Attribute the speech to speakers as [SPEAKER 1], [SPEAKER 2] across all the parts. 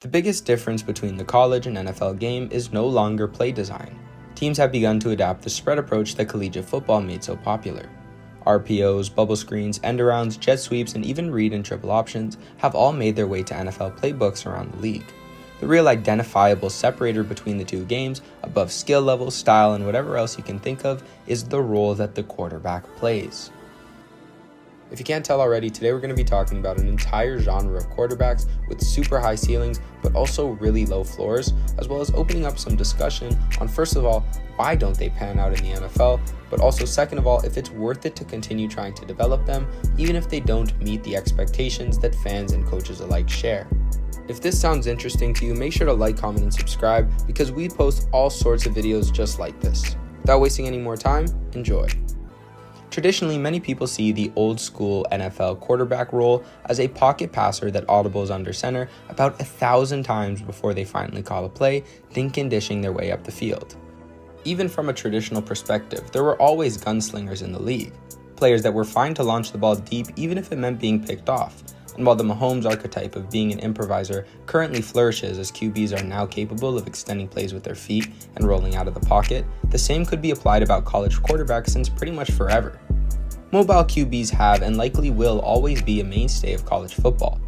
[SPEAKER 1] The biggest difference between the college and NFL game is no longer play design. Teams have begun to adapt the spread approach that collegiate football made so popular. RPOs, bubble screens, end-arounds, jet sweeps, and even read and triple options have all made their way to NFL playbooks around the league. The real identifiable separator between the two games, above skill level, style, and whatever else you can think of, is the role that the quarterback plays. If you can't tell already, today we're going to be talking about an entire genre of quarterbacks with super high ceilings, but also really low floors, as well as opening up some discussion on, first of all, why don't they pan out in the NFL, but also second of all, if it's worth it to continue trying to develop them, even if they don't meet the expectations that fans and coaches alike share. If this sounds interesting to you, make sure to like, comment, and subscribe, because we post all sorts of videos just like this. Without wasting any more time, enjoy. Traditionally, many people see the old-school NFL quarterback role as a pocket passer that audibles under center about 1,000 times before they finally call a play, then conditioning their way up the field. Even from a traditional perspective, there were always gunslingers in the league, players that were fine to launch the ball deep even if it meant being picked off. And while the Mahomes archetype of being an improviser currently flourishes as QBs are now capable of extending plays with their feet and rolling out of the pocket, the same could be applied about college quarterbacks since pretty much forever. Mobile QBs have and likely will always be a mainstay of college football.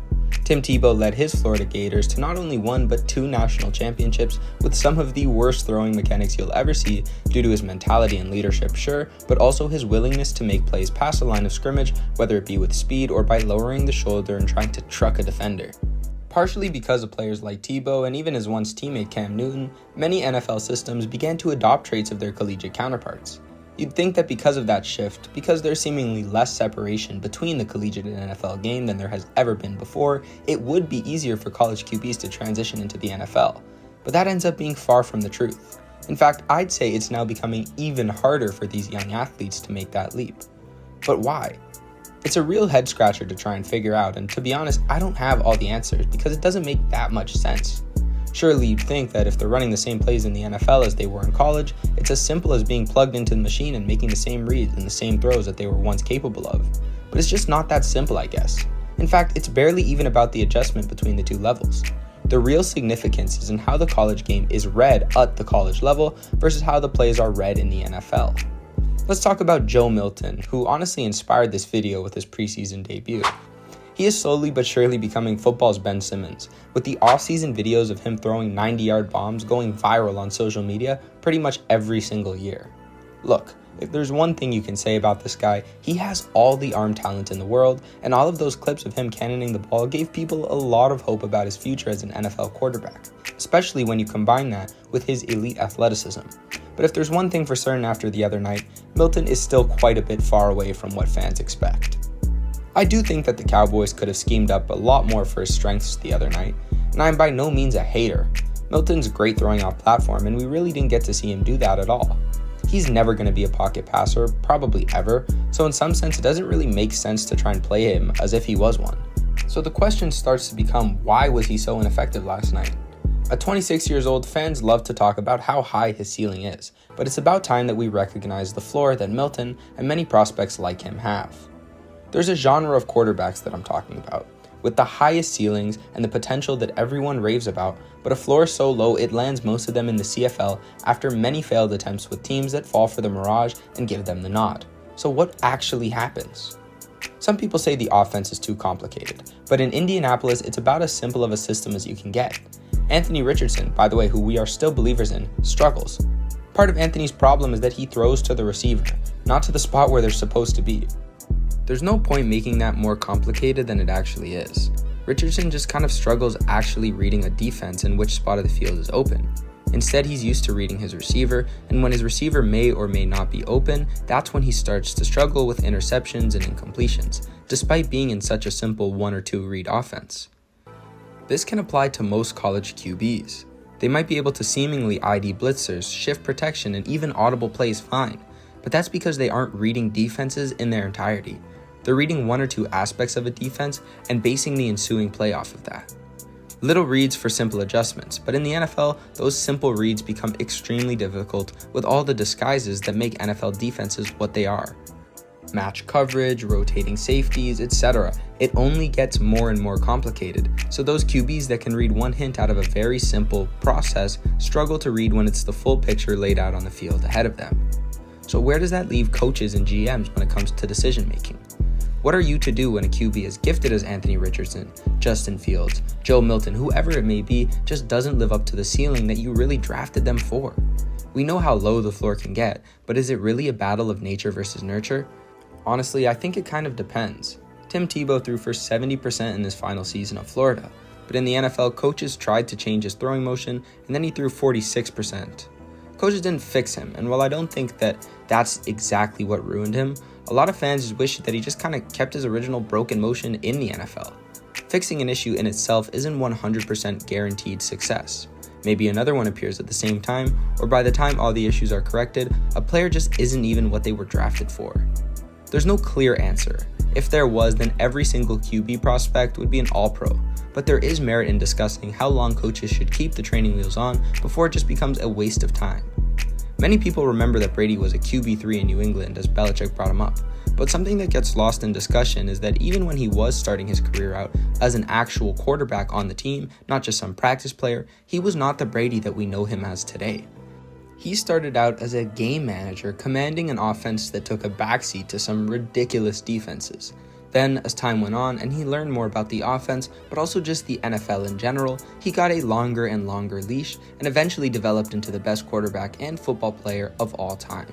[SPEAKER 1] Tim Tebow led his Florida Gators to not only one but 2 national championships with some of the worst throwing mechanics you'll ever see due to his mentality and leadership, sure, but also his willingness to make plays past the line of scrimmage, whether it be with speed or by lowering the shoulder and trying to truck a defender. Partially because of players like Tebow and even his once teammate Cam Newton, many NFL systems began to adopt traits of their collegiate counterparts. You'd think that because of that shift, because there's seemingly less separation between the collegiate and NFL game than there has ever been before, it would be easier for college QBs to transition into the NFL. But that ends up being far from the truth. In fact, I'd say it's now becoming even harder for these young athletes to make that leap. But why? It's a real head scratcher to try and figure out, and to be honest, I don't have all the answers because it doesn't make that much sense. Surely you'd think that if they're running the same plays in the NFL as they were in college, it's as simple as being plugged into the machine and making the same reads and the same throws that they were once capable of. But it's just not that simple, I guess. In fact, it's barely even about the adjustment between the two levels. The real significance is in how the college game is read at the college level versus how the plays are read in the NFL. Let's talk about Joe Milton, who honestly inspired this video with his preseason debut. He is slowly but surely becoming football's Ben Simmons, with the off-season videos of him throwing 90-yard bombs going viral on social media pretty much every single year. Look, if there's one thing you can say about this guy, he has all the arm talent in the world, and all of those clips of him cannoning the ball gave people a lot of hope about his future as an NFL quarterback, especially when you combine that with his elite athleticism. But if there's one thing for certain after the other night, Milton is still quite a bit far away from what fans expect. I do think that the Cowboys could have schemed up a lot more for his strengths the other night, and I am by no means a hater. Milton's great throwing off platform, and we really didn't get to see him do that at all. He's never going to be a pocket passer, probably ever, so in some sense it doesn't really make sense to try and play him as if he was one. So the question starts to become, why was he so ineffective last night? At 26 years old, fans love to talk about how high his ceiling is, but it's about time that we recognize the floor that Milton and many prospects like him have. There's a genre of quarterbacks that I'm talking about, with the highest ceilings and the potential that everyone raves about, but a floor so low it lands most of them in the CFL after many failed attempts with teams that fall for the mirage and give them the nod. So what actually happens? Some people say the offense is too complicated, but in Indianapolis it's about as simple of a system as you can get. Anthony Richardson, by the way, who we are still believers in, struggles. Part of Anthony's problem is that he throws to the receiver, not to the spot where they're supposed to be. There's no point making that more complicated than it actually is. Richardson just kind of struggles actually reading a defense and which spot of the field is open. Instead, he's used to reading his receiver, and when his receiver may or may not be open, that's when he starts to struggle with interceptions and incompletions, despite being in such a simple 1 or 2 read offense. This can apply to most college QBs. They might be able to seemingly ID blitzers, shift protection, and even audible plays fine, but that's because they aren't reading defenses in their entirety. They're reading 1 or 2 aspects of a defense and basing the ensuing play off of that. Little reads for simple adjustments, but in the NFL, those simple reads become extremely difficult with all the disguises that make NFL defenses what they are. match coverage, rotating safeties, etc. It only gets more and more complicated, so those QBs that can read one hint out of a very simple process struggle to read when it's the full picture laid out on the field ahead of them. So where does that leave coaches and GMs when it comes to decision making? What are you to do when a QB as gifted as Anthony Richardson, Justin Fields, Joe Milton, whoever it may be, just doesn't live up to the ceiling that you really drafted them for? We know how low the floor can get, but is it really a battle of nature versus nurture? Honestly, I think it kind of depends. Tim Tebow threw for 70% in his final season of Florida, but in the NFL, coaches tried to change his throwing motion, and then he threw 46%. Coaches didn't fix him, and while I don't think that that's exactly what ruined him, a lot of fans just wish that he just kind of kept his original broken motion in the NFL. Fixing an issue in itself isn't 100% guaranteed success. Maybe another one appears at the same time, or by the time all the issues are corrected, a player just isn't even what they were drafted for. There's no clear answer. If there was, then every single QB prospect would be an all-pro, but there is merit in discussing how long coaches should keep the training wheels on before it just becomes a waste of time. Many people remember that Brady was a QB3 in New England as Belichick brought him up, but something that gets lost in discussion is that even when he was starting his career out as an actual quarterback on the team, not just some practice player, he was not the Brady that we know him as today. He started out as a game manager commanding an offense that took a backseat to some ridiculous defenses. Then, as time went on and he learned more about the offense, but also just the NFL in general, he got a longer and longer leash and eventually developed into the best quarterback and football player of all time.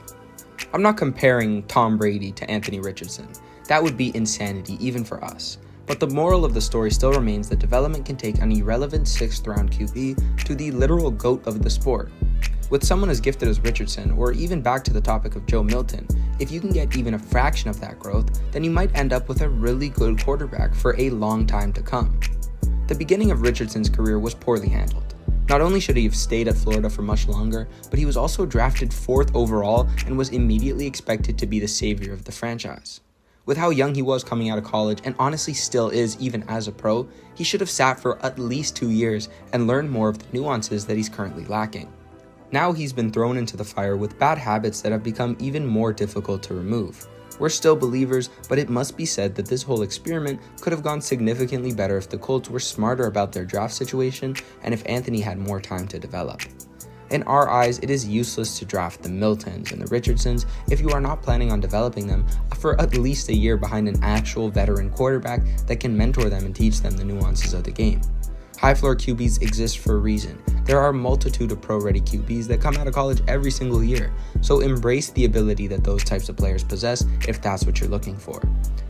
[SPEAKER 1] I'm not comparing Tom Brady to Anthony Richardson. That would be insanity even for us. But the moral of the story still remains that development can take an irrelevant 6th round QB to the literal GOAT of the sport. With someone as gifted as Richardson, or even back to the topic of Joe Milton, if you can get even a fraction of that growth, then you might end up with a really good quarterback for a long time to come. The beginning of Richardson's career was poorly handled. Not only should he have stayed at Florida for much longer, but he was also drafted 4th overall and was immediately expected to be the savior of the franchise. With how young he was coming out of college, and honestly still is even as a pro, he should have sat for at least 2 years and learned more of the nuances that he's currently lacking. Now he's been thrown into the fire with bad habits that have become even more difficult to remove. We're still believers, but it must be said that this whole experiment could have gone significantly better if the Colts were smarter about their draft situation and if Anthony had more time to develop. In our eyes, it is useless to draft the Miltons and the Richardsons if you are not planning on developing them for at least a year behind an actual veteran quarterback that can mentor them and teach them the nuances of the game. High-floor QBs exist for a reason. There are a multitude of pro-ready QBs that come out of college every single year, so embrace the ability that those types of players possess if that's what you're looking for.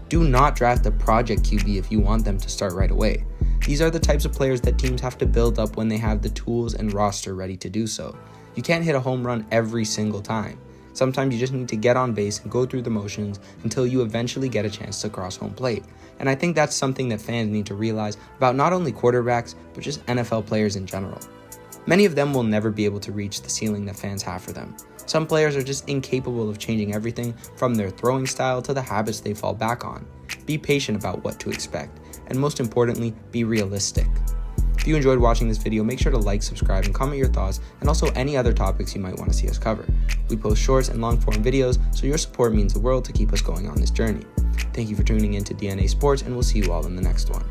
[SPEAKER 1] Do not draft a project QB if you want them to start right away. These are the types of players that teams have to build up when they have the tools and roster ready to do so. You can't hit a home run every single time. Sometimes you just need to get on base and go through the motions until you eventually get a chance to cross home plate. And I think that's something that fans need to realize about not only quarterbacks, but just NFL players in general. Many of them will never be able to reach the ceiling that fans have for them. Some players are just incapable of changing everything from their throwing style to the habits they fall back on. Be patient about what to expect, and most importantly, be realistic. If you enjoyed watching this video, make sure to like, subscribe, and comment your thoughts, and also any other topics you might want to see us cover. We post shorts and long-form videos, so your support means the world to keep us going on this journey. Thank you for tuning in to DNA Sports, and we'll see you all in the next one.